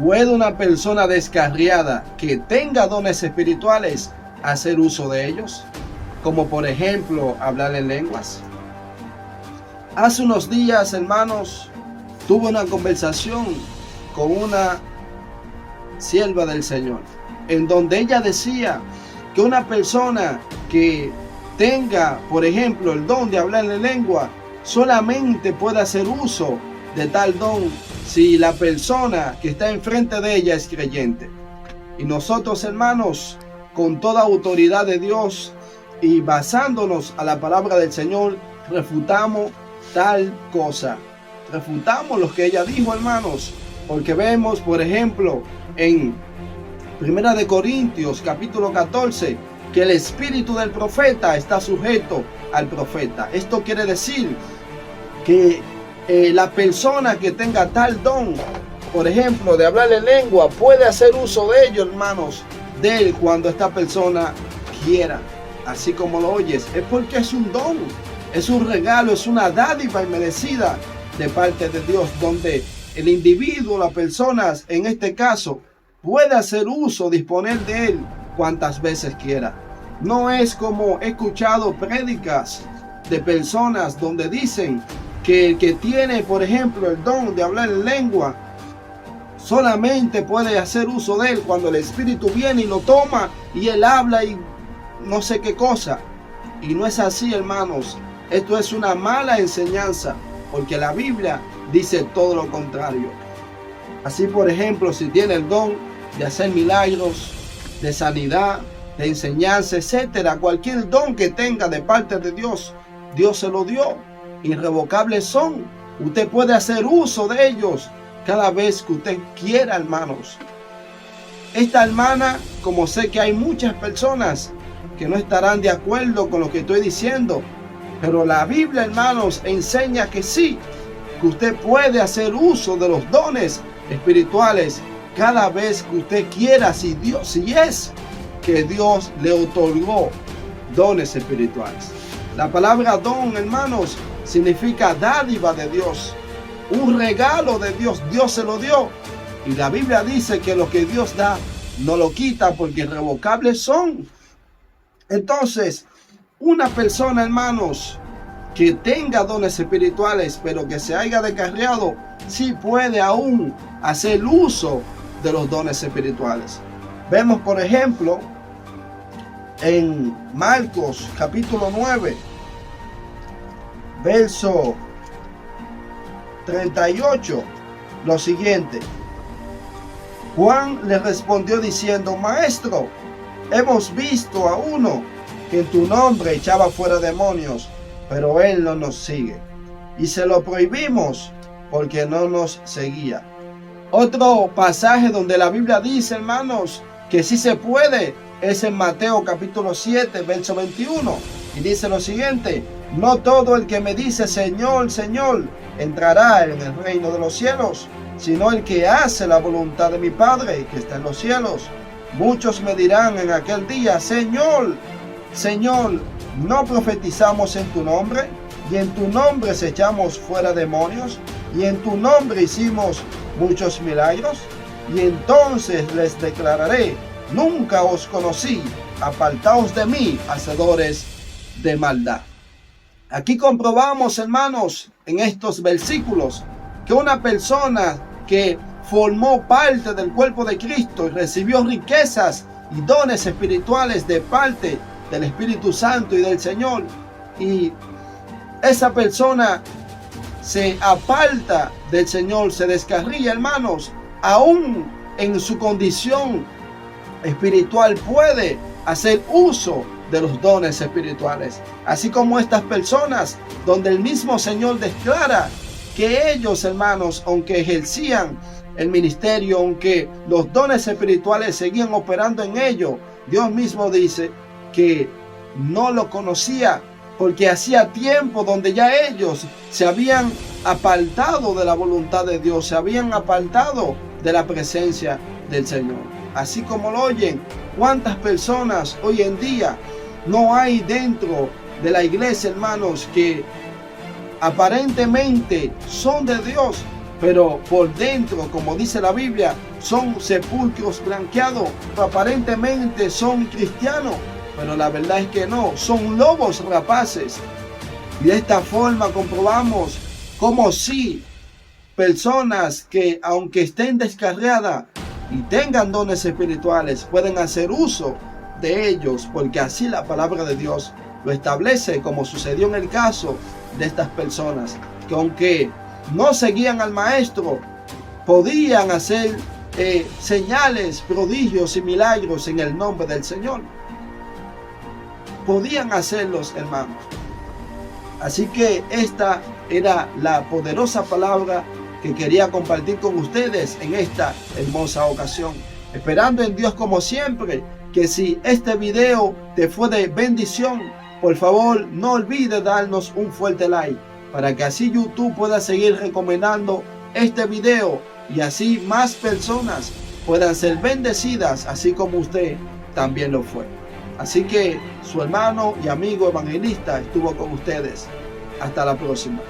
¿Puede una persona descarriada que tenga dones espirituales hacer uso de ellos? Como por ejemplo, hablar en lenguas. Hace unos días, hermanos, tuve una conversación con una sierva del Señor, en donde ella decía que una persona que tenga, por ejemplo, el don de hablar en lengua, solamente puede hacer uso de tal don si la persona que está enfrente de ella es creyente. Y nosotros, hermanos, con toda autoridad de Dios y basándonos a la palabra del Señor, refutamos tal cosa. Refutamos lo que ella dijo, hermanos, porque vemos, por ejemplo, en 1 de Corintios capítulo 14, que el espíritu del profeta está sujeto al profeta. Esto quiere decir que la persona que tenga tal don, por ejemplo, de hablar en lengua, puede hacer uso de ello, hermanos, de él cuando esta persona quiera. Así como lo oyes, es porque es un don, es un regalo, es una dádiva inmerecida de parte de Dios, donde el individuo, las personas, en este caso, puede hacer uso, disponer de él cuantas veces quiera. No es como he escuchado prédicas de personas donde dicen que el que tiene, por ejemplo, el don de hablar en lengua, solamente puede hacer uso de él cuando el Espíritu viene y lo toma y él habla y no sé qué cosa. Y no es así, hermanos. Esto es una mala enseñanza, porque la Biblia dice todo lo contrario. Así, por ejemplo, si tiene el don de hacer milagros, de sanidad, de enseñanza, etcétera, cualquier don que tenga de parte de Dios, Dios se lo dio. Irrevocables son. Usted puede hacer uso de ellos cada vez que usted quiera, hermanos. Esta hermana, como sé que hay muchas personas que no estarán de acuerdo con lo que estoy diciendo, pero la Biblia, hermanos, enseña que sí, que usted puede hacer uso de los dones espirituales cada vez que usted quiera, si es que Dios le otorgó dones espirituales. La palabra don, hermanos, significa dádiva de Dios, un regalo de Dios. Dios se lo dio, y la Biblia dice que lo que Dios da no lo quita, porque irrevocables son. Entonces, una persona, hermanos, que tenga dones espirituales, pero que se haya descarriado, sí puede aún hacer uso de los dones espirituales. Vemos, por ejemplo, en Marcos capítulo 9, verso 38, lo siguiente. Juan le respondió diciendo: Maestro, hemos visto a uno que en tu nombre echaba fuera demonios, pero él no nos sigue, y se lo prohibimos porque no nos seguía. Otro pasaje donde la Biblia dice, hermanos, que sí se puede, es en Mateo capítulo 7, verso 21, y dice lo siguiente: No todo el que me dice Señor, Señor, entrará en el reino de los cielos, sino el que hace la voluntad de mi Padre que está en los cielos. Muchos me dirán en aquel día: Señor, Señor, ¿no profetizamos en tu nombre? Y en tu nombre echamos fuera demonios, y en tu nombre hicimos muchos milagros. Y entonces les declararé: nunca os conocí, apartaos de mí, hacedores de maldad. Aquí comprobamos, hermanos, en estos versículos, que una persona que formó parte del cuerpo de Cristo y recibió riquezas y dones espirituales de parte del Espíritu Santo y del Señor, y esa persona se aparta del Señor, se descarría, hermanos, aún en su condición espiritual puede hacer uso de los dones espirituales, así como estas personas donde el mismo Señor declara que ellos, hermanos, aunque ejercían el ministerio, aunque los dones espirituales seguían operando en ellos, Dios mismo dice que no lo conocía, porque hacía tiempo donde ya ellos se habían apartado de la voluntad de Dios, se habían apartado de la presencia del Señor. Así como lo oyen, ¿cuántas personas hoy en día no hay dentro de la iglesia, hermanos, que aparentemente son de Dios, pero por dentro, como dice la Biblia, son sepulcros blanqueados. Aparentemente son cristianos, pero la verdad es que no, son lobos rapaces. Y de esta forma comprobamos cómo sí, personas que aunque estén descarriadas y tengan dones espirituales, pueden hacer uso de ellos, porque así la palabra de Dios lo establece, como sucedió en el caso de estas personas, que aunque no seguían al maestro, podían hacer señales, prodigios y milagros en el nombre del Señor. Podían hacerlos, hermanos. Así que esta era la poderosa palabra que quería compartir con ustedes en esta hermosa ocasión. Esperando en Dios como siempre, que si este video te fue de bendición, por favor no olvides darnos un fuerte like, para que así YouTube pueda seguir recomendando este video y así más personas puedan ser bendecidas, así como usted también lo fue. Así que su hermano y amigo evangelista estuvo con ustedes. Hasta la próxima.